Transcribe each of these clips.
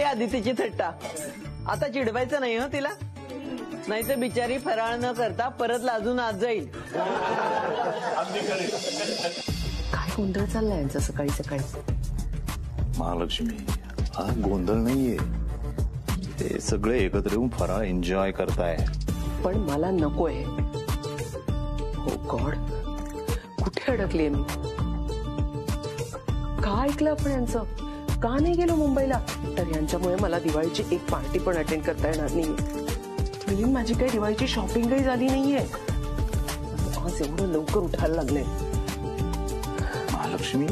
आदितीची थट्टा. आता चिडवायचं नाही हो तिला, नाही तर बिचारी फराळ न करता परत लाजून आज जाईल. काय गोंधळ चाललाय यांचा सकाळी सकाळी. महालक्ष्मी, हा गोंधळ नाहीये, ते सगळे एकत्र येऊन फराळ एन्जॉय करताय. पण मला नकोय. हो गॉड, कुठे अडकलीये मी. का ऐकलं आपण यांचं, का नाही गेलो मुंबईला. तर यांच्यामुळे मला दिवाळीची एक पार्टी पण अटेंड करता येणार नाहीये. माझी काही दिवाळीची शॉपिंगही झाली नाहीये. आज एवढं लवकर उठायला लागले. महालक्ष्मी,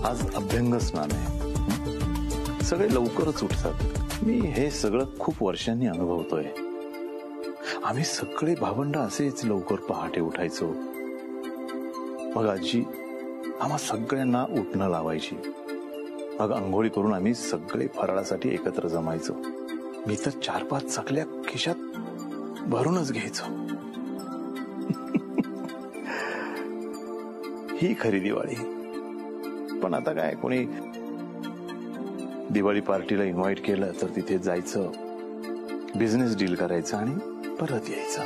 आज अभ्यंग स्नान आहे, सगळे लवकरच उठतात. मी हे सगळं खूप वर्षांनी अनुभवतोय. आम्ही सगळे भावंड असेच लवकर पहाटे उठायचो. मग आजी आम्हा सगळ्यांना उठणं लावायची. मग आंघोळी करून आम्ही सगळे फराळासाठी एकत्र जमायचो. मी तर 4-5 चकल्या खिशात भरूनच घ्यायचो. ही खरी दिवाळी. पण आता काय, कोणी दिवाळी पार्टीला इन्व्हाइट केलं तर तिथे जायचं, बिझनेस डील करायचं आणि परत यायचं.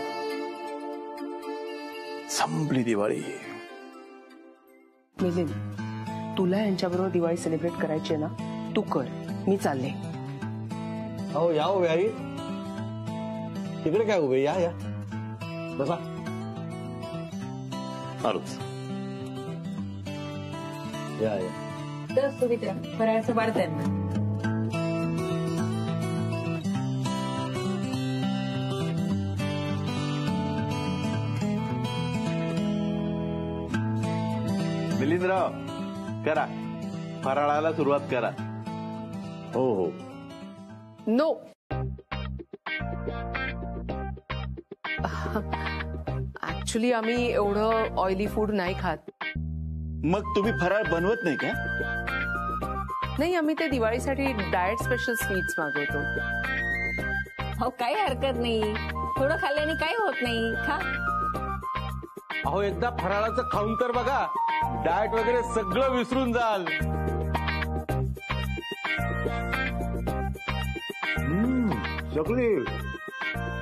संपली दिवाळी. मिलिंद, तुला यांच्याबरोबर दिवाळी सेलिब्रेट करायची ना, तू कर, मी चालले. हो या उभे आई, तिकडे काय उभे, या या बसा. आलोच. या या. तर सुविधा फराळाचं वाढत आहे ना. मिलिंदराव, करा फराळाला सुरुवात करा. हो हो. नो. ऍक्च्युली आम्ही एवढं ऑइली फूड नाही खात. मग तुम्ही फराळ बनवत नाही का? नाही, आम्ही ते दिवाळीसाठी डाएट स्पेशल स्वीट्स मागवतो. हो काही हरकत नाही, थोडं खाल्ल्याने काही होत नाही, खा. अहो एकदा फराळाचं खाऊन तर बघा, डाएट वगैरे सगळं विसरून जाल. चकली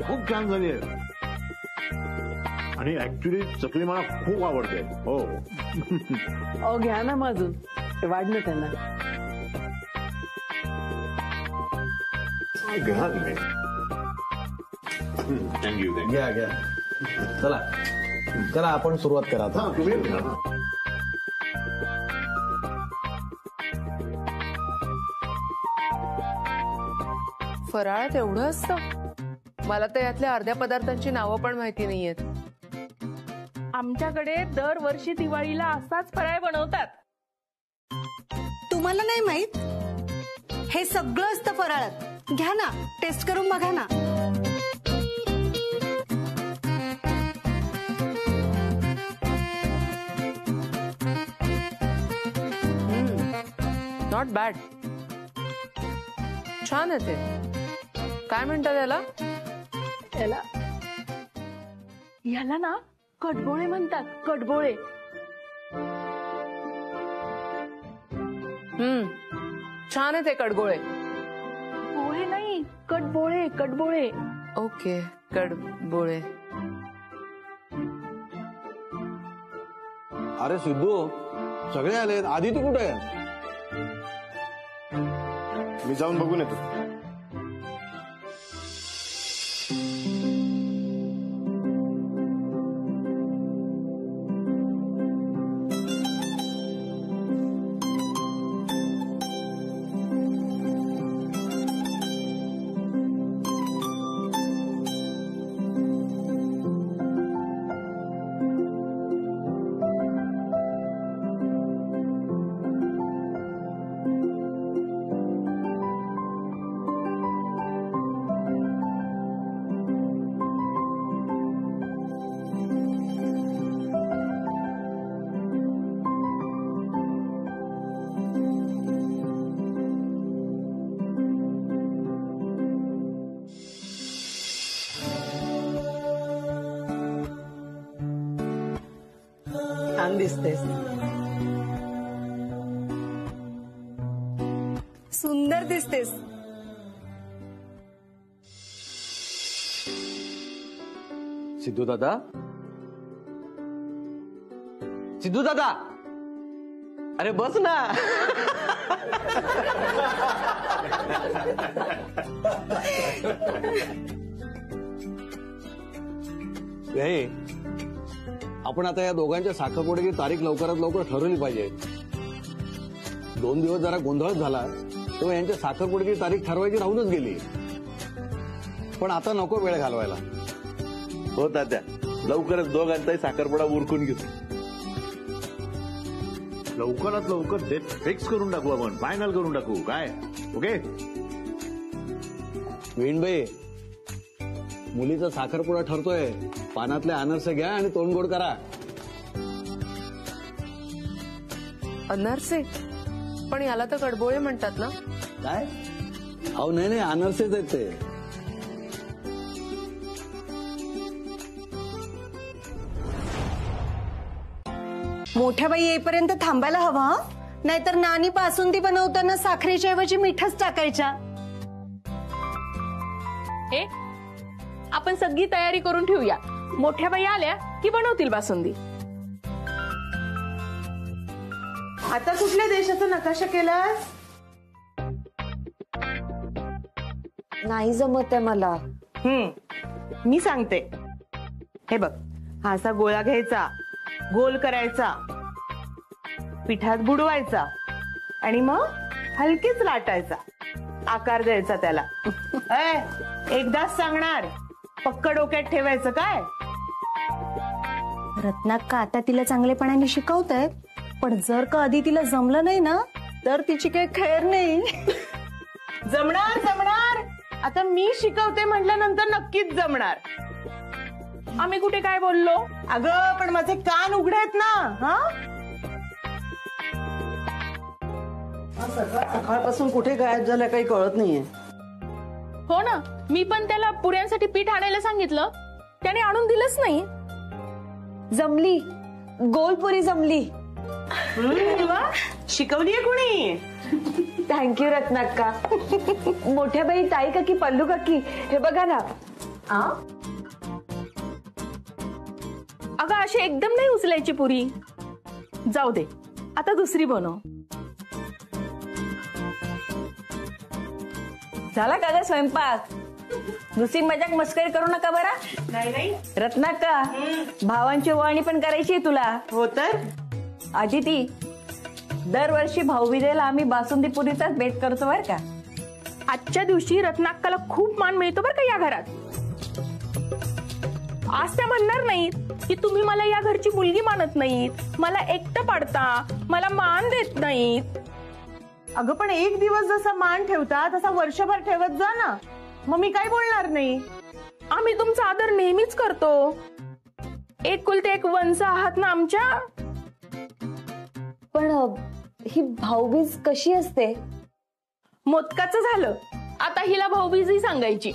खूप छान झाली आहे आणि ऍक्च्युली चकली मला खूप आवडते. हो. अहो घ्या ना, मग अजून वाढलं त्यांना. घ्या तुम्ही. थँक्यू. घ्या घ्या. चला चला आपण सुरुवात करा आता. तुम्ही घ्या. फराळात एवढं असतं? मला तर यातल्या अर्ध्या पदार्थांची नावं पण माहिती नाहीयेत. आमच्याकडे दरवर्षी दिवाळीला असाच फराळ बनवतात. तुम्हाला नाही माहित? हे सगळं असतं फराळात. घ्या ना, टेस्ट करून बघा ना. नॉट बॅड, छान आहे ते. काय म्हणतात याला? याला ना कडबोळे म्हणतात, कडबोळे. छान आहे ते कडगोळे. पोहे नाही, कडबोळे, कडबोळे. ओके, कडबोळे. अरे सिद्धू, सगळे आलेत, आदिती कुठे आहे? मी जाऊन बघून येतो. छान दिसतेस. सुंदर दिसतेस. सिद्धू दादा, सिद्धू दादा, अरे बस ना. हे आपण आता या दोघांच्या साखरपुड्याची तारीख लवकरात लवकर ठरवली पाहिजे. 2 दिवस जरा गोंधळ झाला तेव्हा यांच्या साखरपुड्याची तारीख ठरवायची राहूनच गेली. पण आता नको वेळ घालवायला. हो तात्या, लवकरच दोघांचाही साखरपुडा उरकून घेऊ. लवकरात लवकर डेट फिक्स करून टाकू, आपण फायनल करून टाकू. काय ओके? वेणबाई, मुलीचा साखरपुडा ठरतोय. पानातले अनरसे घ्या आणि तोंड गोड करा. अनारसे? पण याला तर कडबोळे म्हणतात ना. काय? अहो नाही, अनरसेच आहेत ते. मोठ्या बाई येईपर्यंत थांबायला हवा, नाहीतर नानी बासुंदी बनवताना साखरेच्या ऐवजी मीठच टाकायच्या. हे आपण सगळी तयारी करून ठेवूया. मोठ्या बाई आल्या की बनवतील बासुंदी. आता कुठल्या देशाचा नकाशा केलास? नाही जमत आहे मला. मी सांगते. हे बघ, हा असा गोळा घ्यायचा, गोल करायचा, पिठात बुडवायचा आणि मग हलकेच लाटायचा, आकार द्यायचा त्याला. एकदाच सांगणार, पक्क डोक्यात ठेवायचं. काय रत्नाक्का आता तिला चांगलेपणाने शिकवतायत, पण जर का आधी तिला जमलं नाही ना तर तिची काही खैर नाही. जमणार जमणार. आता मी शिकवते म्हटल्यानंतर नक्कीच जमणार. आम्ही कुठे काय बोललो? अगं पण माझे कान उघडे आहेत ना. हा, सकाळपासून कुठे गायब झालं काही कळत नाहीये. हो ना, मी पण त्याला पुऱ्यांसाठी पीठ आणायला सांगितलं, त्याने आणून दिलंच नाही. जमली, गोलपुरी जमली. शिकवलीये कोणी? थँक्यू रत्नाक्का. मोठ्या बाई, ताई काकी, पल्लू काकी, हे बघा ना. अगं अशी एकदम नाही उचलायची पुरी. जाऊ दे, आता दुसरी बनव. झाला का ग स्वयंपाक? दुसरी मजाक मस्करी करू नका बरा. नाही रत्नाक्का, भावांची ओवाळणी पण करायची आहे तुला. हो तर. आदिती, दरवर्षी भाऊबीजेला आम्ही बासुंदी पुरीचाच बेत करतो बर का. आजच्या दिवशी रत्नाक्काला खूप मान मिळतो बरं का या घरात. आज त्या म्हणणार नाहीत की तुम्ही मला या घरची मुलगी मानत नाहीत, मला एकटं पाडता, मला मान देत नाहीत. अगं पण एक दिवस जसा मान ठेवता तसा वर्षभर ठेवत जा ना. मग मी काय बोलणार नाही. आम्ही तुमचा आदर नेहमीच करतो. एक कुलते एक वंश आहात ना आमच्या. पण ही भाऊबीज कशी असते? मोदकाचं झालं, आता हिला भाऊबीजही सांगायची.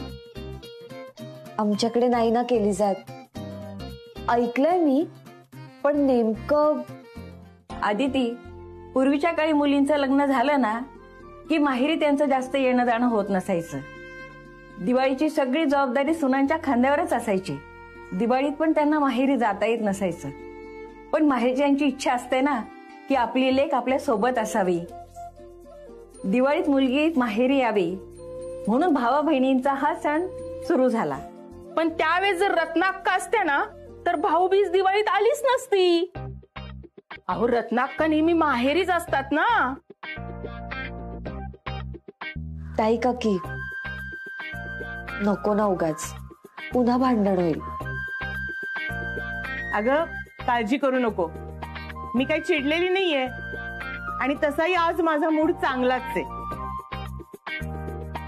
आमच्याकडे नाही ना केली जात. ऐकलंय मी, पण नेमकं. आदिती, पूर्वीच्या काळी मुलींचं लग्न झालं ना की माहेरी त्यांचं जास्त येणं जाणं होत नसायचं. दिवाळीची सगळी जबाबदारी सुनांच्या खांद्यावरच असायची. दिवाळीत पण त्यांना माहेरी जाता येत नसायचं. पण माहेरच्यांची इच्छा असते ना की आपली लेक आपल्या सोबत असावी, दिवाळीत मुलगी माहेरी यावी, म्हणून भावा बहिणींचा हा सण सुरू झाला. पण त्यावेळेस जर रत्नाक्का असते ना तर भाऊबीज दिवाळीत आलीच नसती. अहो, रत्नाक्का नेहमी माहेरीच असतात ना. ताई काकी, नको ना उगाच, पुन्हा भांडण होईल. अगं काळजी करू नको, मी काही चिडलेली नाहीये आणि तसाही आज माझा मूड चांगलाच आहे.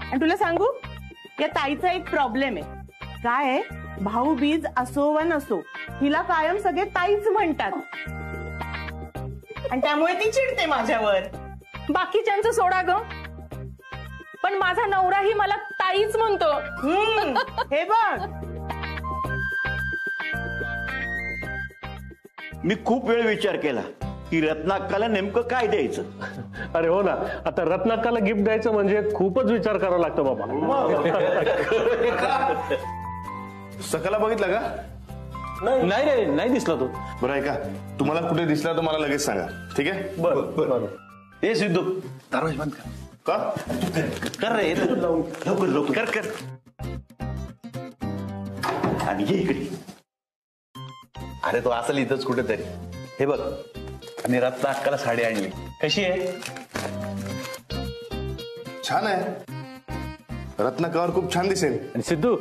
आणि तुला सांगू, या ताईचा एक प्रॉब्लेम आहे. काय आहे, भाऊबीज असो वा नसो, हिला कायम सगळे ताईच म्हणतात आणि त्यामुळे ती चिडते माझ्यावर. बाकीच्यांचं सोडा ग, पण माझा नवराही मला ताईच म्हणतो. हे बघ, मी खूप वेळ विचार केला की रत्नाक्काला नेमकं काय द्यायचं. अरे हो ना, आता रत्नाक्काला गिफ्ट द्यायचं म्हणजे खूपच विचार करावा लागतो बाबा. सकाळला बघितला का? नाही रे, नाही दिसला तो. बरं आहे का, तुम्हाला कुठे दिसला तर मला लगेच सांगा, ठीक आहे? बरं. ए सिद्धू, दरवाजा बंद कर. का? कर रे, लवकर लवकर कर. आणि ये इकडे. अरे तो असेल इथंच कुठेतरी. हे बघ, आणि रत्नाक्काला साडी आणली. कशी आहे? छान आहे. रत्नाकावर खूप छान दिसेल. आणि सिद्धू,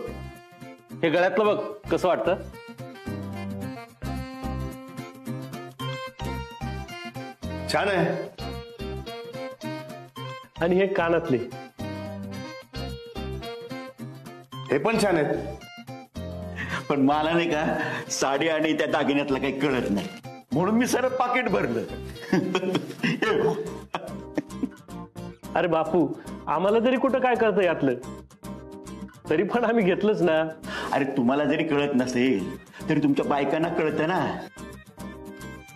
हे गळ्यातलं बघ कसं वाटतं? छान आहे. आणि हे कानातले, हे पण छान आहेत. पण मला नाही का साडी आणि त्या दागिन्यातलं काही कळत नाही, म्हणून मी सरळ पाकिट भरलं. अरे बापू, आम्हाला तरी कुठं काय कळतं यातलं, तरी पण आम्ही घेतलंच ना. अरे तुम्हाला जरी कळत नसेल तरी तुमच्या बायकांना कळतं ना.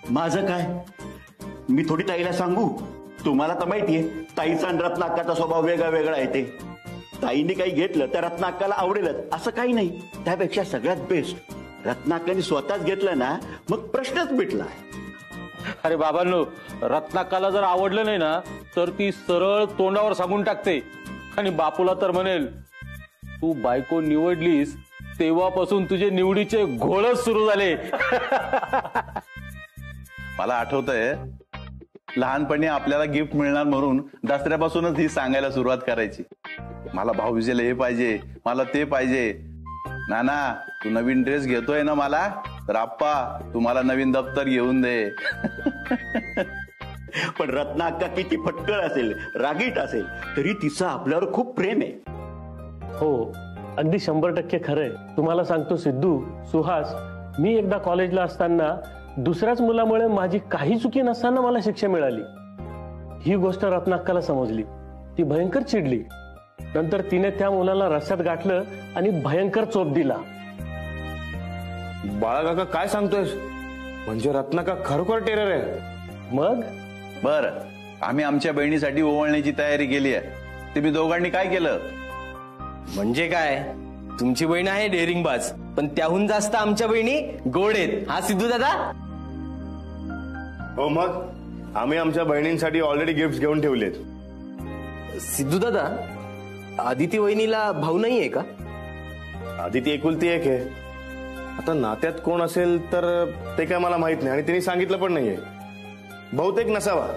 माझं काय, मी थोडी ताईला सांगू? तुम्हाला तर माहितीये ताईचा आणि रत्नाक्काचा स्वभाव वेगळा वेगळा आहे. ते ताईने काही घेतलं तर रत्नाक्काला आवडेलच असं काही नाही. त्यापेक्षा सगळ्यात बेस्ट रत्नाक्काने स्वतःच घेतलं ना, मग प्रश्नच मिटला. अरे बाबांनो, रत्नाक्काला जर आवडलं नाही ना तर ती सरळ तोंडावर सांगून टाकते. आणि बापूला तर म्हणेल, तू बायको निवडलीस तेव्हापासून तुझे निवडीचे घोळच सुरू झाले. मला आठवतंय लहानपणी आपल्याला गिफ्ट मिळणार म्हणून दसऱ्यापासूनच ही सांगायला सुरुवात करायची. मला भाऊबीजेला हे पाहिजे, मला ते पाहिजे. नाना, तू नवीन ड्रेस घेतोय ना मला, तर आप्पा तुम्हाला नवीन दप्तर घेऊन दे. पण रत्नाक्का किती फटकळ असेल, रागीट असेल, तरी तिचं आपल्यावर खूप प्रेम आहे. हो, अगदी 100% खरंय. तुम्हाला सांगतो सिद्धू, सुहास, मी एकदा कॉलेजला असताना दुसऱ्याच मुलामुळे माझी काही चुकी नसताना मला शिक्षा मिळाली. ही गोष्ट रत्नाक्काला समजली. ती भयंकर चिडली. नंतर तिने त्या मुलाला रस्त्यात गाठलं आणि भयंकर चोप दिला. बाळा काका, काय सांगतोयस? म्हणजे रत्नाका खरोखर टेरर आहे? मग बर, आम्ही आमच्या बहिणीसाठी ओवाळण्याची तयारी केली आहे. तुम्ही दोघांनी काय केलं? म्हणजे काय, तुमची बहीण आहे डेअरिंगबाज, पण त्याहून जास्त आमच्या बहिणी गोड आहेत. हा सिद्धू दादा? हो, मग आम्ही आमच्या बहिणींसाठी ऑलरेडी गिफ्ट घेऊन ठेवलेत. सिद्धू दादा, आदिती वहिनीला भाऊ नाहीये का? आदिती एकुलती एक आहे. आता नात्यात कोण असेल तर ते काय मला माहित नाही, आणि तिने सांगितलं पण नाहीये. बहुतेक नसावा.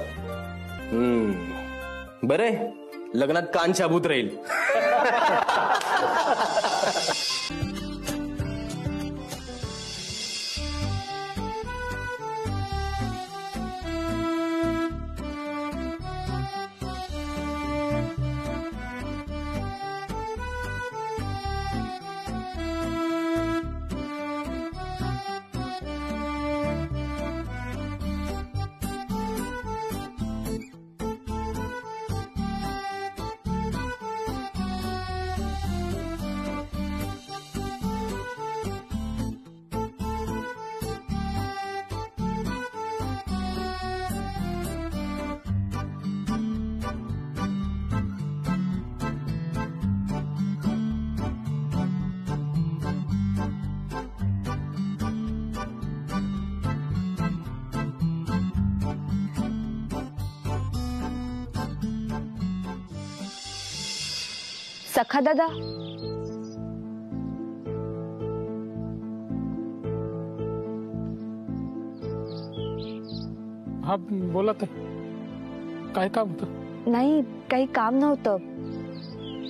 बरं, लग्नात कान शाबूत राहील. सखा दादा, हा बोला. तर काय काम होतं? नाही, काही काम नव्हतं.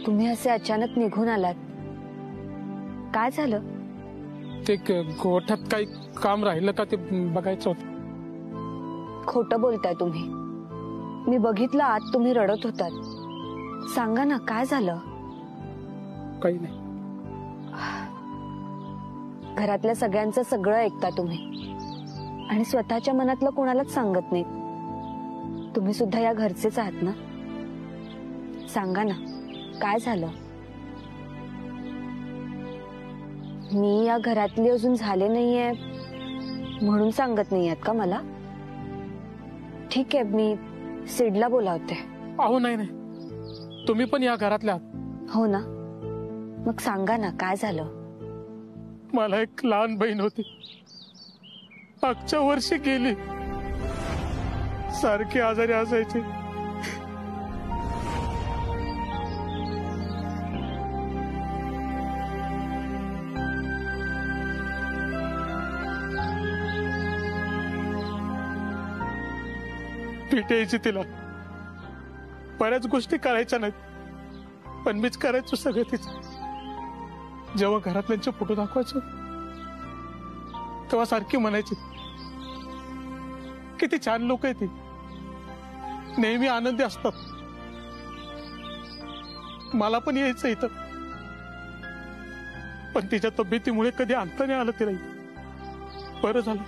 तुम्ही असे अचानक निघून आलात, काय झालं? ते गोठ्यात काही काम राहिलं का ते बघायचं होतं. खोटं बोलताय तुम्ही. मी बघितलं आत तुम्ही रडत होतात. सांगा ना, काय झालं? काही नाही. घरातल्या सगळ्यांचं सगळं ऐकता तुम्ही आणि स्वतःच्या मनातलं कोणालाच सांगत नाही. तुम्ही सुद्धा या घरचेच आहात ना? सांगा ना, काय झालं? मी या घरातली अजून झाले नाहीये म्हणून सांगत नाही आहात का मला? ठीक आहे, मी सिडला बोलावते. अहो नाही नाही, तुम्ही पण या घरातल्या आहात. हो ना, मग सांगा ना काय झालं. मला एक लहान बहीण होती, मागच्या वर्षी गेली. सारखी आजारी असायची. पिटायची तिला. बऱ्याच गोष्टी करायच्या नाहीत, पण मीच करायचो सगळं तिचं. जेव्हा घरातल्यांचे फोटो दाखवायचो तेव्हा सारखी म्हणायची, किती छान लोक आहे ती, नेहमी आनंदी असतात. मला पण यायचं इथं, पण तिच्या तब्येतीमुळे कधी आणता नाही आलं तिला. बरं झालं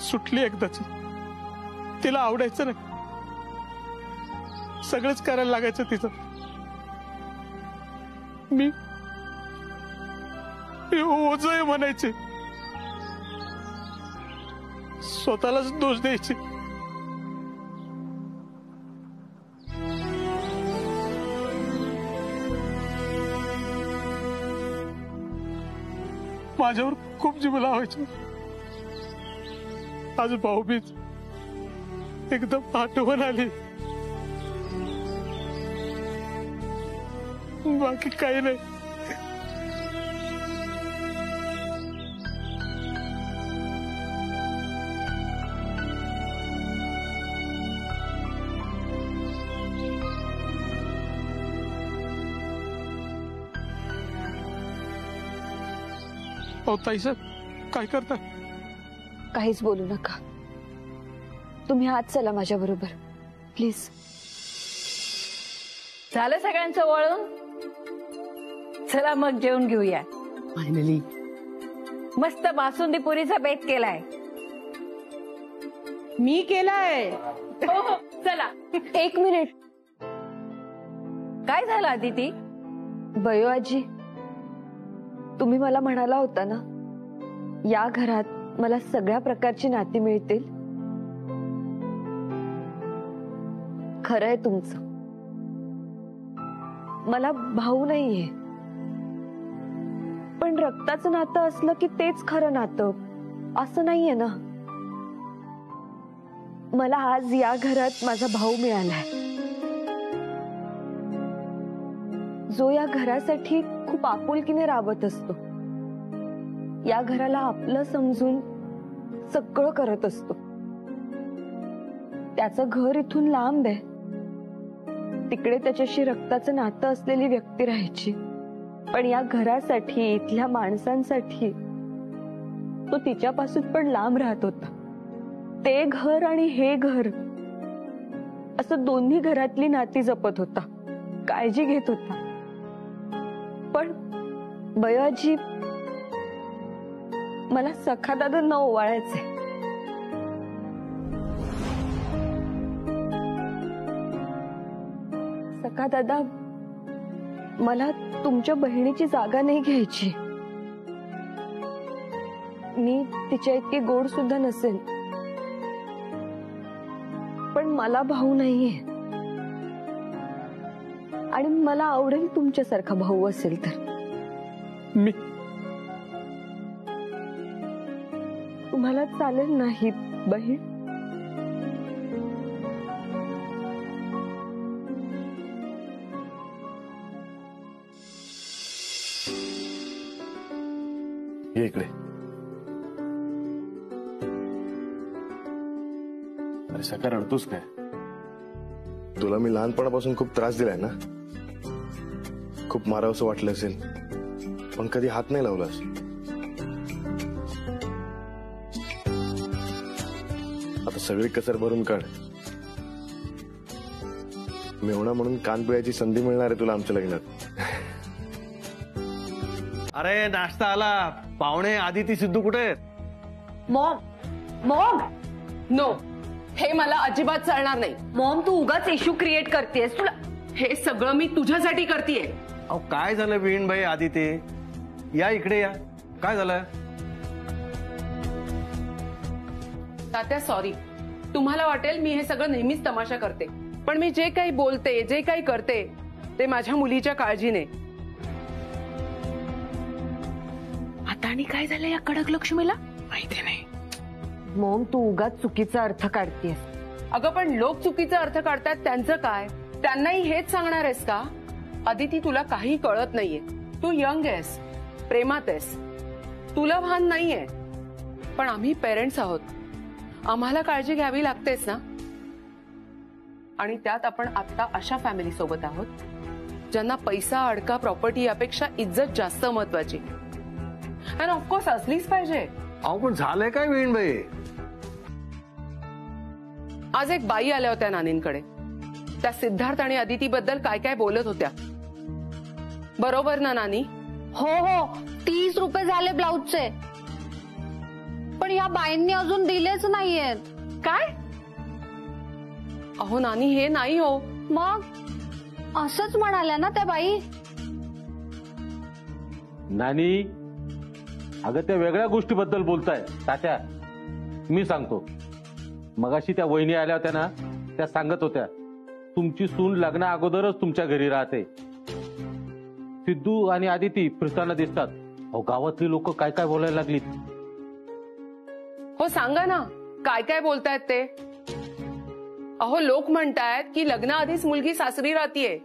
सुटली एकदाची. तिला आवडायचं नाही, सगळंच करायला लागायचं तिचं. मी ओझं आहे म्हणायचे, स्वतःलाच दोष द्यायचे. माझ्यावर खूप जीव लावायचे. आज भाऊबीज एकदम आठवण आली, बाकी काही नाही. ताई साहेब काय करता. काहीच बोलू नका, तुम्ही आज चला माझ्या बरोबर प्लीज. झालं सगळ्यांचं वळून, चला मग जेवून घेऊया. फायनली मस्त बासुंदी पुरीचा बेत केलाय. मी केलाय. हो चला. एक मिनिट. काय झालं अदिती. बयो आजी, तुम्ही मला म्हणाला होता ना या घरात मला सगळ्या प्रकारची नाती मिळतील. खरंय तुमचं, मला भाऊ नाहीये, पण रक्ताचं नातं असलं की तेच खरं नातं असं नाहीये ना. मला आज या घरात माझा भाऊ मिळालाय, जो या घरासाठी खूप आपुलकीने राबत असतो. या घराला आपलं समजून सगळं करत असतो. त्याचं घर इथून लांब आहे, तिकडे त्याच्याशी रक्ताचं नातं असलेली व्यक्ती राहायची, पण या घरासाठी, इथल्या माणसांसाठी तो तिच्यापासून पण लांब राहत होता. ते घर आणि हे घर असं दोन्ही घरातली नाती जपत होता, काळजी घेत होता. पण बयाजी, मला सखा दादांना ओवाळायचंय. सखा दादा, मला तुमच्या बहिणीची जागा नाही घ्यायची. मी तिच्या इतकी गोड सुद्धा नसेल, पण मला भाऊ नाहीये आणि मला आवडेल तुमच्यासारखा भाऊ असेल तर. मी तुम्हाला चालेल नाही बहीण. ये इकडे. अरे सका रडतोस काय. तुला मी लहानपणापासून खूप त्रास दिलाय ना. खूप मारावंसं वाटलं असेल, पण कधी हात नाही लावलास. आता सगळी कसर भरून काढ. मेवणा म्हणून कान पिळायची संधी मिळणार आहे तुला आमच्या लग्नात. अरे नाश्ता आला. पाहुणे आदिती सिद्धू कुठे आहेत. मॉम, मॉम, नो, हे मला अजिबात चालणार नाही. मॉम, तू उगाच इश्यू क्रिएट करतेस. तुला हे सगळं मी तुझ्यासाठी करतेय. अहो काय झालं विहीणबाई. आदिती या इकडे या. काय झालं. तात्या सॉरी, तुम्हाला वाटेल मी हे सगळं नेहमीच तमाशा करते, पण मी जे काही बोलते, जे काही करते ते माझ्या मुलीच्या काळजीने. आता आणि काय झालं या कडक लक्ष्मीला माहिती नाही. मॉम, तू उगाच चुकीचा अर्थ काढतेस. अगं पण लोक चुकीचा अर्थ काढतात, त्यांचं काय? त्यांनाही हेच सांगणार आहेस का? अदिती, तुला काही कळत नाहीये. तू यंग आहेस, प्रेमात आहेस, तुला भान नाहीये. पण आम्ही पेरेंट्स आहोत, आम्हाला काळजी घ्यावी लागतेच ना. आणि त्यात आपण आता अशा फॅमिली सोबत आहोत ज्यांना पैसा, अडका, प्रॉपर्टी यापेक्षा इज्जत जास्त महत्वाची. आणि ऑफकोर्स असलीच पाहिजे. अहो पण झालंय काय वेणबाई? आज एक बाई आल्या होत्या नानींकडे. त्या सिद्धार्थ आणि अदिती बद्दल काय काय बोलत होत्या. बरोबर ना नानी? हो हो, 30 रुपये झाले ब्लाऊजचे, पण या बाईंनी अजून दिलेच नाहीयेत. काय? अहो नानी, हे नाही हो. मग असंच म्हणाल्या ना त्या बाई. नानी, अगं त्या वेगळ्या गोष्टीबद्दल बोलताय. तात्या, मी सांगतो. मगाशी त्या वहिनी आल्या होत्या ना, त्या सांगत होत्या तुमची सून लग्ना अगोदरच तुमच्या घरी राहते. सिद्धू आणि आदिती फिरताना दिसतात. अहो, गावातली लोक काय काय बोलायला लागलीत. हो सांगा ना, काय काय बोलतायत ते? अहो, लोक म्हणतायत की लग्नाआधीच मुलगी सासरी राहतीये.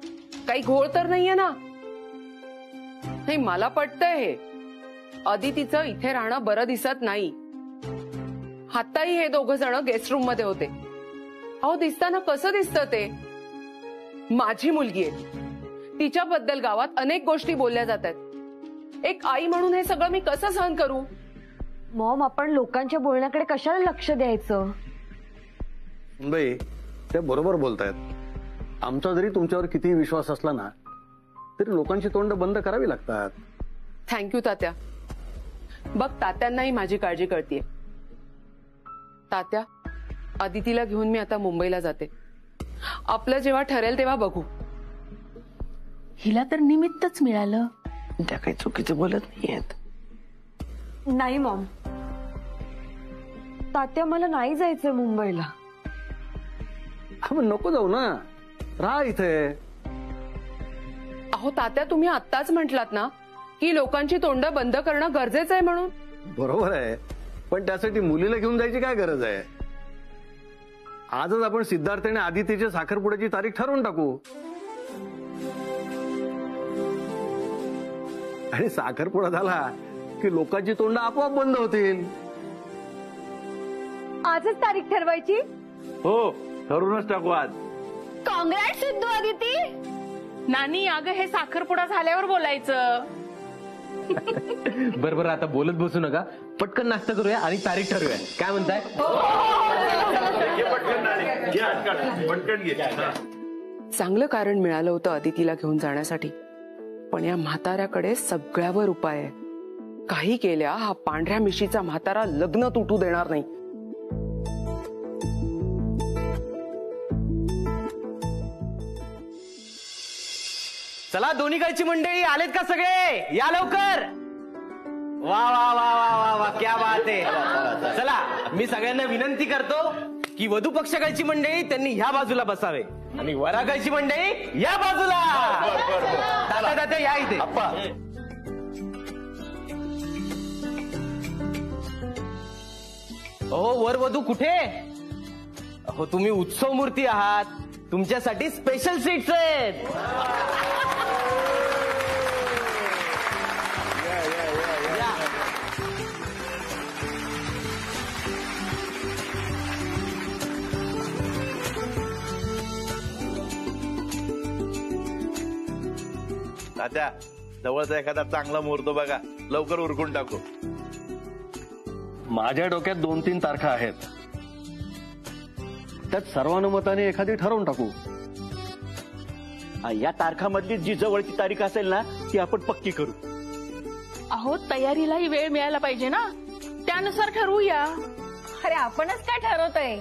काही घोळ तर नाहीये ना? नाही, मला पटतंय हे. अदितीचं इथे राहणं बरं दिसत नाही. आत्ताही हे दोघं जण गेस्ट रूम मध्ये होते. अहो, दिसताना कसं दिसतं ते? माझी मुलगी आहे, तिच्याबद्दल गावात अनेक गोष्टी बोलल्या जातात. एक आई म्हणून हे सगळं मी कसं सहन करू? मॉम, आपण लोकांच्या बोलण्याकडे कशाला लक्ष द्यायचं? बाई, ते बरोबर बोलतायत. आमचा जरी तुमच्यावर किती विश्वास असला ना, तरी लोकांची तोंड बंद करावी लागतात. थँक्यू तात्या. बघ, तात्यांनाही माझी काळजी कळतीये. तात्या, अदितीला घेऊन मी आता मुंबईला जाते. आपलं जेव्हा ठरेल तेव्हा बघू. हिला तर निमित्तच मिळालं. त्या काही चुकीचं बोलत नाहीयेत. नाही मॉम, तात्या, मला नाही जायचंय मुंबईला. आपण नको जाऊ ना, राहा इथे. अहो तात्या, तुम्ही आत्ताच म्हटलात ना की लोकांची तोंड बंद करणं गरजेचं आहे म्हणून. बरोबर आहे, पण त्यासाठी मुलीला घेऊन जायची काय गरज आहे? आजच आपण सिद्धार्थ आणि आदितीच्या साखरपुड्याची तारीख ठरवून टाकू. आणि साखरपुडा झाला की लोकांची तोंड आपोआप बंद होतील. आजच तारीख ठरवायची? हो, ठरूनच टाकू आज. काँग्रेस सिद्धू, आदिती. नानी, अगं हे साखरपुडा झाल्यावर बोलायचं. बरोबर, आता बोलत बसू नका. पटकन नाश्ता करूया आणि तारीख ठरवूया. काय म्हणताय? चांगलं कारण मिळालं होतं अदितीला घेऊन जाण्यासाठी, पण या म्हाताऱ्याकडे सगळ्यावर उपाय आहे. काही केल्या हा पांढऱ्या मिशीचा म्हातारा लग्न तुटू देणार नाही. चला, दोन्हीकडची मंडळी आलेत का सगळे? या लवकर. वा वा वा वा वा वा, क्या बात आहे. चला, मी सगळ्यांना विनंती करतो की वधू पक्षाकडची मंडळी त्यांनी ह्या बाजूला बसावे आणि वराकडची मंडळी या बाजूला. तात्या तात्या या इथे. हो, वर वधू कुठे? हो, तुम्ही उत्सव मूर्ती आहात, तुमच्यासाठी स्पेशल सीट्स आहेत. तात्या, जवळचा एखादा चांगला मुहूर्त बघा, लवकर उरकून टाकू. माझ्या डोक्यात 2-3 तारखा आहेत, त्यात सर्वानुमताने एखादी ठरवून टाकू. या तारखामधली जी जवळची तारीख असेल ना, ती आपण पक्की करू. अहो, तयारीलाही वेळ मिळायला पाहिजे ना, त्यानुसार ठरवूया. अरे, आपणच काय ठरवतोय?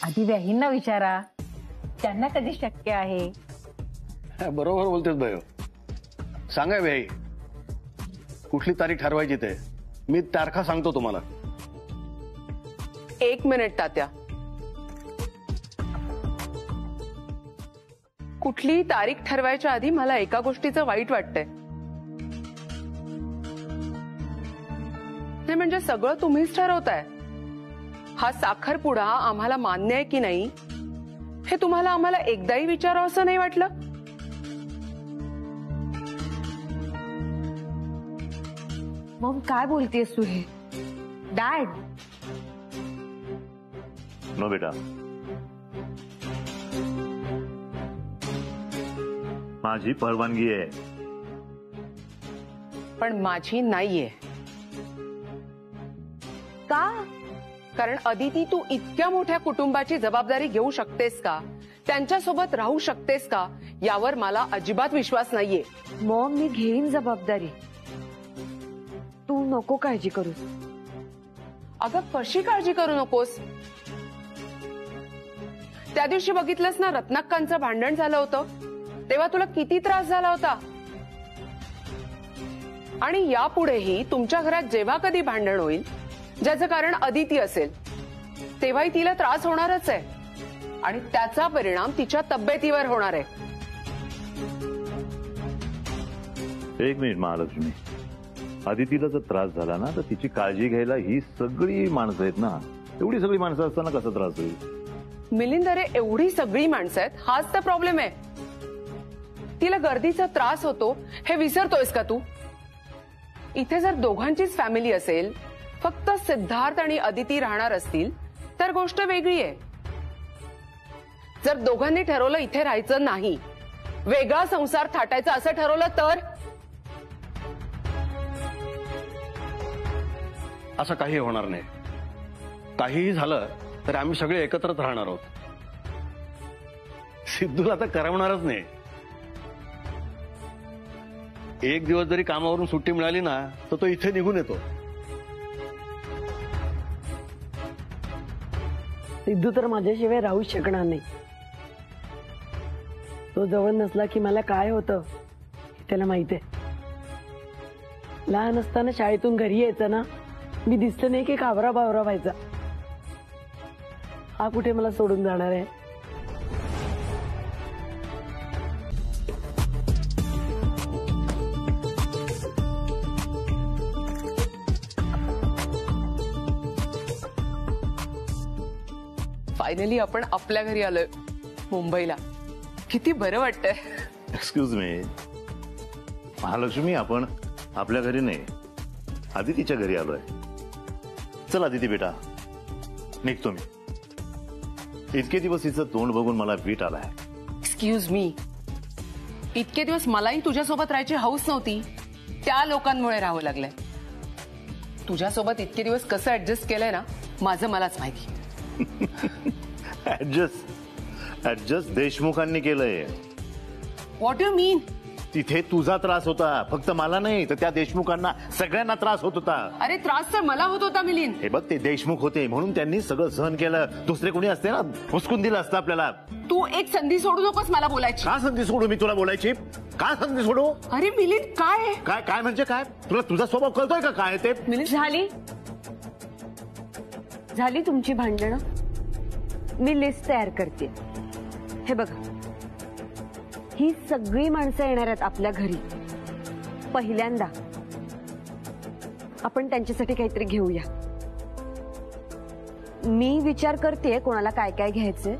आधी व्याहींना विचारा, त्यांना कधी शक्य आहे. बरोबर बोलतेस भाई. सांगा भाई, कुठली तारीख ठरवायची ते. मी तारखा सांगतो तुम्हाला. एक मिनिट तात्या. कुठलीही तारीख ठरवायच्या आधी मला एका गोष्टीचं वाईट वाटतंय. नाही म्हणजे सगळं तुम्हीच ठरवताय. हा साखरपुडा आम्हाला मान्य आहे की नाही हे तुम्हाला आम्हाला एकदाही विचारावं असं नाही वाटलं? मॉम काय बोलतेस तू हे? डॅड. नो बेटा, माझी परवानगी आहे. पण माझी नाहीये. का? कारण अदिती तू इतक्या मोठ्या कुटुंबाची जबाबदारी घेऊ शकतेस का, त्यांच्यासोबत राहू शकतेस का यावर मला अजिबात विश्वास नाहीये. मॉम मी घेईन जबाबदारी, तू नको काळजी करू. अगं कशी काळजी करू नकोस? त्या दिवशी बघितलंस ना रत्नाक्कांचं भांडण झालं होतं तेव्हा तुला किती त्रास झाला होता. आणि यापुढेही तुमच्या घरात जेव्हा कधी भांडण होईल ज्याचं कारण अदिती असेल तेव्हाही तिला त्रास होणारच आहे आणि त्याचा परिणाम तिच्या तब्येतीवर होणार आहे. एक मिनिट महालक्ष्मी, अदितीला जर त्रास झाला ना तर तिची काळजी घ्यायला ही सगळी माणसं आहेत ना. एवढी सगळी माणसं असताना कसा त्रास होईल? मिलिंद, अरे एवढी सगळी माणसं आहेत हाच तर प्रॉब्लेम आहे. तिला गर्दीचा त्रास होतो हे विसरतोयस का तू? इथे जर दोघांचीच फॅमिली असेल, फक्त सिद्धार्थ आणि अदिती राहणार असतील तर गोष्ट वेगळी आहे. जर दोघांनी ठरवलं इथे राहायचं नाही, वेगळा संसार थाटायचा असं ठरवलं तर? असं काही होणार नाही. काहीही झालं तर आम्ही सगळे एकत्रच राहणार आहोत. सिद्धूला आता करवणारच नाही. एक दिवस जरी कामावरून सुट्टी मिळाली ना तर तो इथे निघून येतो. सिद्धू तर माझ्याशिवाय राहू शकणार नाही. तो जवळ नसला की मला काय होतं हे त्याला माहित आहे. लहान असताना शाळेतून घरी यायचं ना, मी दिसलं नाही की कावरा बावरा व्हायचा. हा कुठे मला सोडून जाणार आहे? फायनली आपण आपल्या घरी आलोय मुंबईला. किती बरं वाटतंय. एक्सक्यूज मी महालक्ष्मी, आपण आपल्या घरी नाही अदितीच्या घरी आलोय. चल अदिती बेटा, निघतो मी. इतके दिवस हिचं तोंड बघून मला वीट आलाय. एक्सक्यूज मी, इतके दिवस मलाही तुझ्यासोबत राहायची हौस नव्हती, त्या लोकांमुळे राहावं लागलंय. तुझ्यासोबत इतके दिवस कसं ऍडजस्ट केलंय ना माझं मलाच माहिती. ऍडजस्ट देशमुखांनी केलंय. व्हॉट यू मीन? तिथे तुझा त्रास होता, फक्त मला नाही तर त्या देशमुखांना सगळ्यांना त्रास होत होता. अरे त्रास तर मला होत होता मिलिंद. हे बघ, ते देशमुख होते म्हणून त्यांनी सगळं सहन केलं. दुसरे कोणी असते ना हुसकून दिलं असतं आपल्याला. तू एक संधी सोडू नकोस मला बोलायची. का संधी सोडू मी तुला बोलायची? का संधी सोडू? अरे मिलिंद काय काय काय म्हणजे काय? तुला तुझा स्वभाव कळतोय का काय ते? झाली तुमची भांडणं. मी लिस्ट तयार करते. हे बघा, ही सगळी माणसं येणार आहेत आपल्या घरी. पहिल्यांदा आपण त्यांच्यासाठी काहीतरी घेऊया. मी विचार करते कोणाला काय काय घ्यायचंय,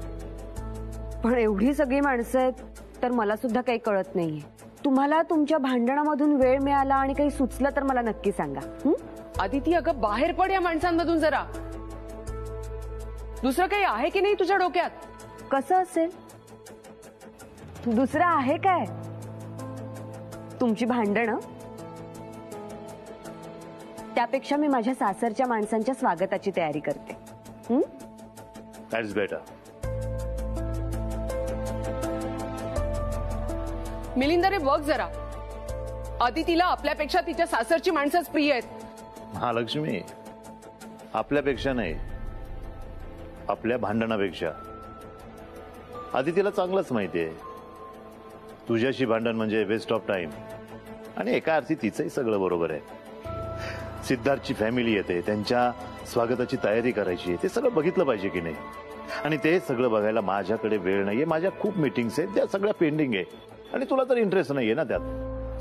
पण एवढी सगळी माणसं आहेत तर मला सुद्धा काही कळत नाहीये. तुम्हाला तुमच्या भांडणामधून वेळ मिळाला आणि काही सुचलं तर मला नक्की सांगा. अदिती अगं बाहेर पड या माणसांमधून जरा. दुसरं काही आहे की नाही तुझ्या डोक्यात? कसं असेल? दुसरं आहे काय? तुमची भांडणं? त्यापेक्षा मी माझ्या सासरच्या माणसांच्या स्वागताची तयारी करते. That's better. मिलिंदरे बघ जरा, अदितीला आपल्यापेक्षा तिच्या सासरची माणसंच प्रिय आहेत. महालक्ष्मी, आपल्यापेक्षा नाही, आपल्या भांडणापेक्षा. अदितीला चांगलंच माहितीये तुझ्याशी भांडण म्हणजे वेस्ट ऑफ टाइम. आणि एका अर्थी तिचंही सगळं बरोबर आहे. सिद्धार्थची फॅमिली येते, त्यांच्या स्वागताची तयारी करायची आहे ते सगळं बघितलं पाहिजे की नाही. आणि ते सगळं बघायला माझ्याकडे वेळ नाहीये. माझ्या खूप मीटिंग्स आहेत, त्या सगळ्या पेंडिंग आहे. आणि तुला तर इंटरेस्ट नाहीये ना त्यात.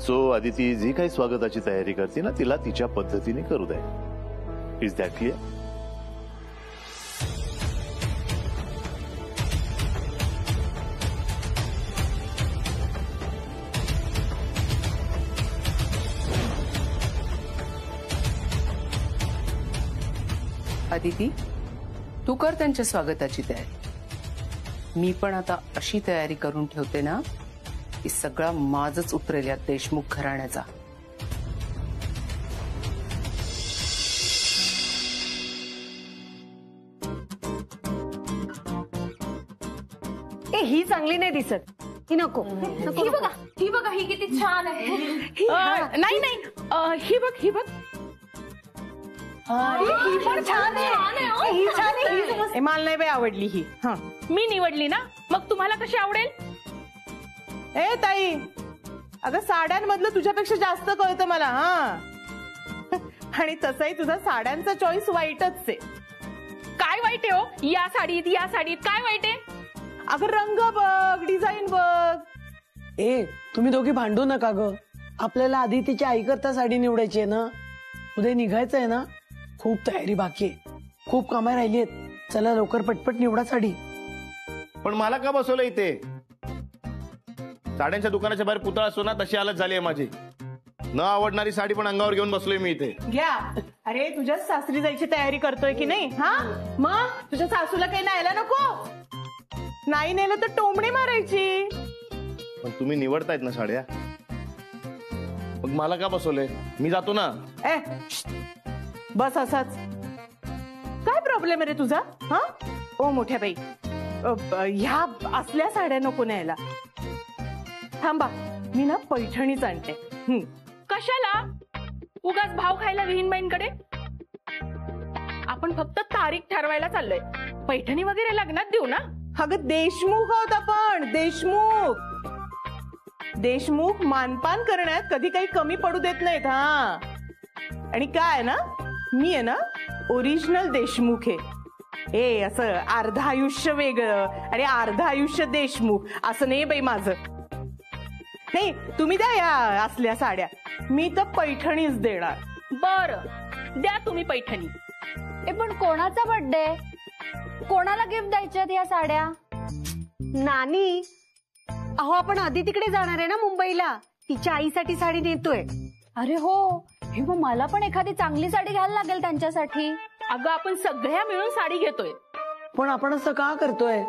सो आदिती जी काही स्वागताची तयारी करते ना तिला तिच्या पद्धतीने करू दे. Is that clear? अदिती, तू कर त्यांच्या स्वागताची तयारी. मी पण आता अशी तयारी करून ठेवते ना की सगळा माजच उतरेल या देशमुख घराण्याचा. ही चांगली नाही दिसत, ही नको. ही बघा, ही बघा, ही किती छान आहे. नाही नाही, ही बघ, ही बघ. ही पण छान आहे. ही छान आहे. मला नाही बाई आवडली ही. मी निवडली ना, मग तुम्हाला कशी आवडेल? ए ताई, अगं साड्यांमधलं तुझ्यापेक्षा जास्त कळतं मला. आणि तसंही तुझा साड्यांचा चॉईस वाईटच आहे. काय वाईट आहे हो? या साडीत काय वाईट आहे? अगं रंग बघ, डिझाईन बघ. ए तुम्ही दोघी भांडू नका ग. आपल्याला आधी तिच्या आई करता साडी निवडायची आहे ना. उद्या निघायचं आहे ना. खूप तयारी बाकी आहे, खूप कामं राहिली आहेत. चला लवकर पटपट निवडा साडी. पण मला का बसवलं इथे? साड्यांच्या दुकानाच्या बाहेर पुतळा असतो ना तशी हालत झाली आहे माझी. न आवडणारी साडी पण अंगावर घेऊन बसलोय मी इथे. घ्या. अरे तुझ्या सासरी जायची तयारी करतोय की नाही? मग तुझ्या सासूला काही न्यायला नको? नाही नेलं तर टोमणी मारायची. पण तुम्ही निवडतायत ना साड्या, मग मला का बसवलंय? मी जातो ना. बस असाच. काय प्रॉब्लेम आहे रे तुझा? ओ मोठ्या बाई, ह्या असल्या साड्या नको न्यायला. थांबा, मी ना पैठणीच आणते. कशाला उगाच भाव खायला विहीनबाईंकडे? आपण फक्त तारीख ठरवायला चाललोय. पैठणी वगैरे लग्नात देऊ ना. अगं देशमुख आहोत आपण, देशमुख मानपान करण्यात कधी काही कमी पडू देत नाहीत. आणि काय ना, मी आहे ना ओरिजिनल देशमुख आहे. असं अर्ध आयुष्य वेगळं आणि अर्ध आयुष्य देशमुख असं नाही बाई माझं. नाही, तुम्ही द्या या असल्या साड्या, मी तर पैठणीच देणार. बरं द्या तुम्ही पैठणी. पण कोणाचा बर्थडे? कोणाला गिफ्ट द्यायच्यात या साड्या? नानी, अहो आपण आधी तिकडे जाणार आहे ना मुंबईला. तिच्या आईसाठी साडी नेतोय. अरे हो, हे मग मला पण एखादी चांगली साडी घ्यायला लागेल त्यांच्यासाठी. अगं आपण सगळ्या मिळून साडी घेतोय. पण आपण असं का करतोय?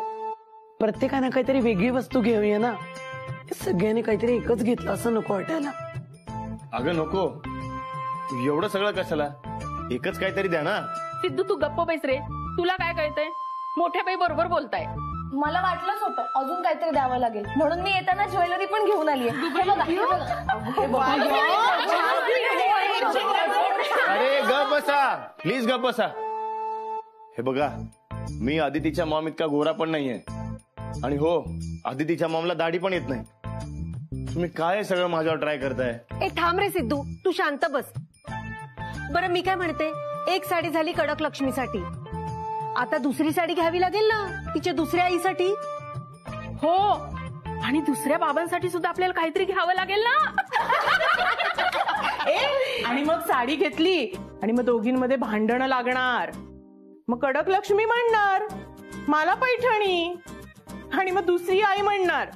प्रत्येकाने काहीतरी वेगळी वस्तू घेऊया ना. सगळ्यांनी काहीतरी एकच घेतलं असं नको वाटायला. अगं नको, एवढं सगळं कशाला? एकच काहीतरी द्या ना. सिद्धू तू गप्प बैस रे. तुला काय कळतंय? मोठ्या बाई बरोबर बोलताय. मला वाटलंच होतं अजून काहीतरी द्यावं लागेल, म्हणून मी येताना ज्वेलरी पण घेऊन आली आहे. अरे गप बसा, प्लीज गप बसा. हे बघा, मी आदितीच्या मॉम इतका गोरा पण नाहीये. आणि हो, आदितीच्या मॉमला दाढी पण येत नाही. तुम्ही काय सगळं माझ्यावर ट्राय करताय? थांब रे सिद्धू, तू शांत बस. बरं मी काय म्हणते, एक साडी झाली कडक लक्ष्मीसाठी, आता दुसरी साडी घ्यावी लागेल ना तिच्या दुसऱ्या आईसाठी. हो, आणि दुसऱ्या बाबांसाठी सुद्धा आपल्याला काहीतरी घ्यावं लागेल ना. आणि मग साडी घेतली आणि मग दोघींमध्ये भांडणं लागणार. मग कडक लक्ष्मी म्हणणार, मला पैठणी. आणि मग दुसरी आई म्हणणार,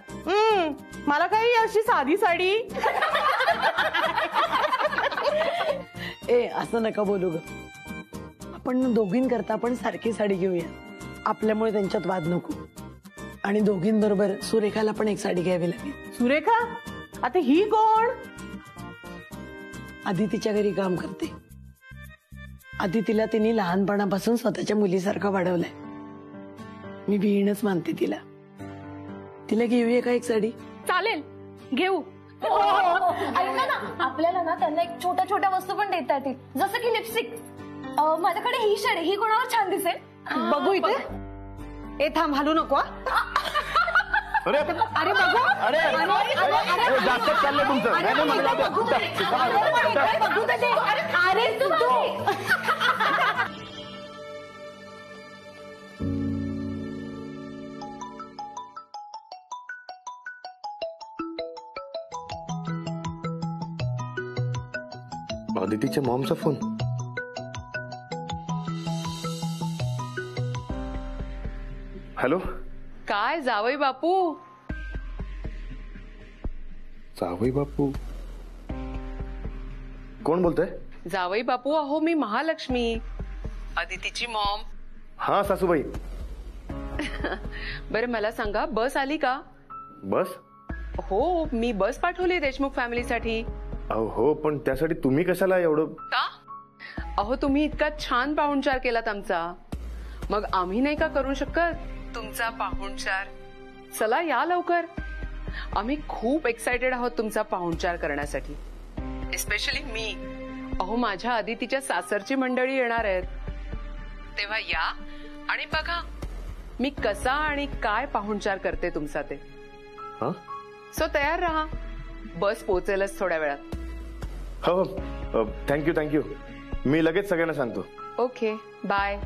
मला काही अशी साधी साडी. असं नका बोलू ग. आपण दोघींकरता पण सारखी साडी घेऊया. आपल्यामुळे त्यांच्यात वाद नको. आणि दोघींबरोबर सुरेखाला पण एक साडी घ्यावी लागेल. सुरेखा? आता ही कोण? आधी तिच्या घरी काम करते. आधी तिला तिने लहानपणापासून स्वतःच्या मुलीसारखं वाढवलंय. मी बहीणच मानते तिला. तिला घेऊया का एक साडी? चालेल, घेऊ. ऐका ना, आपल्याला ना त्यांना एक छोट्या छोट्या वस्तू पण देता येतील, जसं की लिपस्टिक. माझ्याकडे ही शेड, ही कोणावर छान दिसेल? बघू इथे. थांब, हलू नको. अरे अरे बघू. अरे जास्त चाललंय तुमचं. अरे तू अदितीच्या मॉमचा फोन. हॅलो. काय जावई बापू? जावई बापू कोण बोलतोय? जावई बापू, अहो मी महालक्ष्मी, अदितीची मॉम. हा सासूबाई. बरं मला सांगा, बस आली का? बस? हो, मी बस पाठवली देशमुख फॅमिलीसाठी. अहो हो, पण त्यासाठी तुम्ही कशाला एवढं? का? अहो तुम्ही इतका छान पाहुणचार केलात आमचा, मग आम्ही नाही का करू शकत तुमचा पाहुणचार? चला या लवकर, आम्ही खूप एक्साइटेड आहोत तुमचा पाहुणचार करण्यासाठी. एस्पेशली मी. अहो माझ्या अदितीच्या सासरची मंडळी येणार आहेत, तेव्हा या आणि बघा मी कसा आणि काय पाहुणचार करते तुमचा ते. सो तयार राहा, बस पोहोचेलच थोड्या वेळात. हो थँक्यू. मी लगेच सगळ्यांना सांगतो. Okay bye.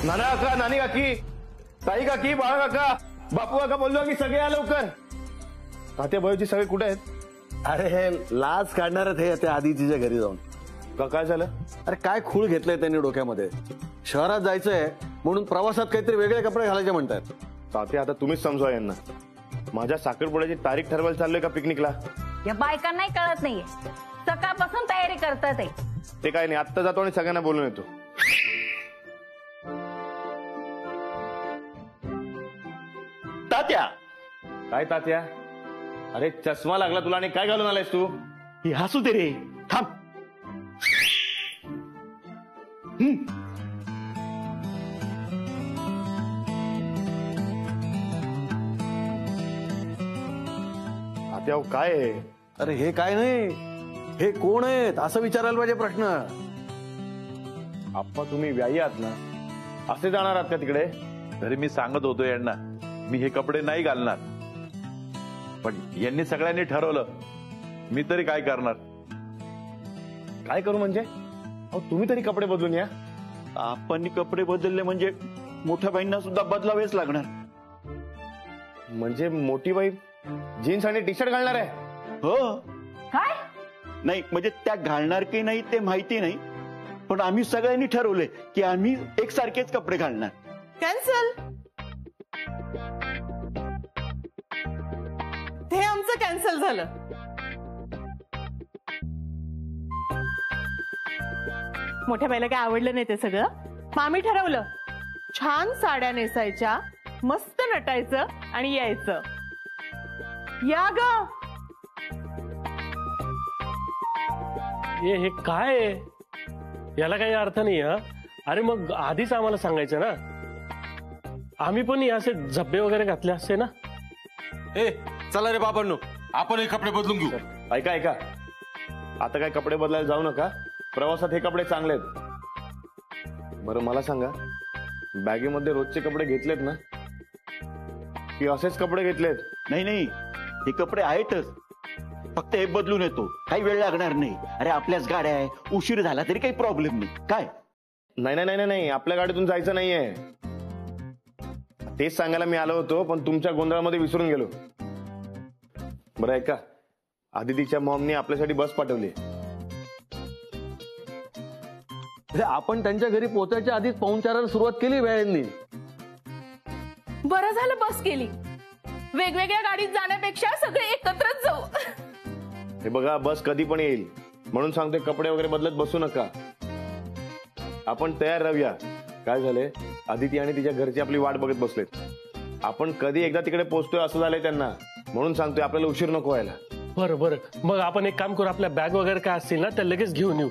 नाना काका, नानी काकी, ताई काकी, बाळा काका, बापू काका, बोललो की सगळे या लवकर. तात्या भाऊजी सगळे कुठे आहेत? अरे हे लाज काढणारच हे त्या आदितीच्या घरी जाऊन. काय झालं? अरे काय खूळ घेतलंय त्यांनी डोक्यामध्ये. शहरात जायचंय म्हणून प्रवासात काहीतरी वेगळे कपडे घालायचे म्हणतात. तात्या आता तुम्हीच समजा यांना. माझ्या साखरपुड्याची तारीख ठरवायला चाललोय का पिकनिकला? या बायकांनाही कळत नाहीये, सकाळपासून तयारी करतात. ते काय नाही, आत्ता जातो आणि सगळ्यांना बोलून येतो. तात्या. काय तात्या? अरे चष्मा लागला तुला आणि काय घालून आलायस तू? ही हसू दे रे, थांब. तात्या काय आहे? अरे हे काय नाही, हे कोण आहेत असं विचारायला पाहिजे प्रश्न. आप्पा तुम्ही व्यायी आहात ना, असे जाणार आहात का तिकडे? तरी मी सांगत होतो यांना मी हे कपडे नाही घालणार, पण यांनी सगळ्यांनी ठरवलं, मी तरी काय करणार? काय करू म्हणजे? अहो तुम्ही तरी कपडे बदलून या. आपण कपडे बदलले म्हणजे मोठ्या बाईंना सुद्धा बदलावेच लागणार. म्हणजे मोठी बाई जीन्स आणि टी शर्ट घालणार आहे? हो. काय? नाही म्हणजे त्या घालणार की नाही ते माहिती नाही, पण आम्ही सगळ्यांनी ठरवले की आम्ही एकसारखेच कपडे घालणार. कॅन्सल. ते आमचं कॅन्सल झालं. मोठ्या बाईला काय आवडलं नाही ते सगळं, मग आम्ही ठरवलं छान साड्या नेसायच्या, मस्त नटायचं आणि यायचं. या ग. हे काय आहे? याला काही अर्थ नाही. हा अरे मग आधीच आम्हाला सांगायचं ना, आम्ही पण असे झब्बे वगैरे घातले असते ना. चला रे बाबांनो, आपण हे कपडे बदलून घेऊ. ऐका आता काय कपडे बदलायला जाऊ नका, प्रवासात हे कपडे चांगले आहेत. बरं मला सांगा, बॅगेमध्ये रोजचे कपडे घेतलेत ना, की असेच कपडे घेतलेत? नाही, हे कपडे आहेतच, फक्त हे बदलून येतो, काही वेळ लागणार नाही. अरे आपल्याच गाड्या आहे, उशीर झाला तरी काही प्रॉब्लेम नाही. काय? नाही, आपल्या गाडीतून जायचं नाहीये. तेच सांगायला मी आलो होतो, पण तुमच्या गोंधळामध्ये विसरून गेलो. बरं ऐका, आदितीच्या मॉमनी आपल्यासाठी बस पाठवली. आपण त्यांच्या घरी पोहोचायच्या आधीच पाहुणचाराला सुरुवात केली वेळांनी. बरं झालं बस केली, वेगवेगळ्या गाडीत जाण्यापेक्षा सगळे एकत्रच जाऊ. हे बघा, बस कधी पण येईल, म्हणून सांगतोय कपडे वगैरे बदलत बसू नका. आपण तयार राहूया. काय झालंय, आदिती आणि तिच्या घरची आपली वाट बघत बसलेत. आपण कधी एकदा तिकडे पोहोचतोय असं झालंय त्यांना, म्हणून सांगतोय आपल्याला उशीर नको व्हायला. बरं मग आपण एक काम करू, आपल्या बॅग वगैरे काय असतील ना त्या लगेच घेऊन येऊ.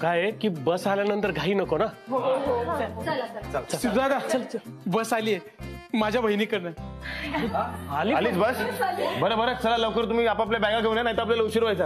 काय आहे की बस आल्यानंतर घाई नको ना. दादा चल, बस आली आहे माझ्या बहिणीकडनं. आलीच बस? बरं चला लवकर तुम्ही आपापल्या बॅगा घेऊन या, नाही तर आपल्याला उशीर व्हायचा.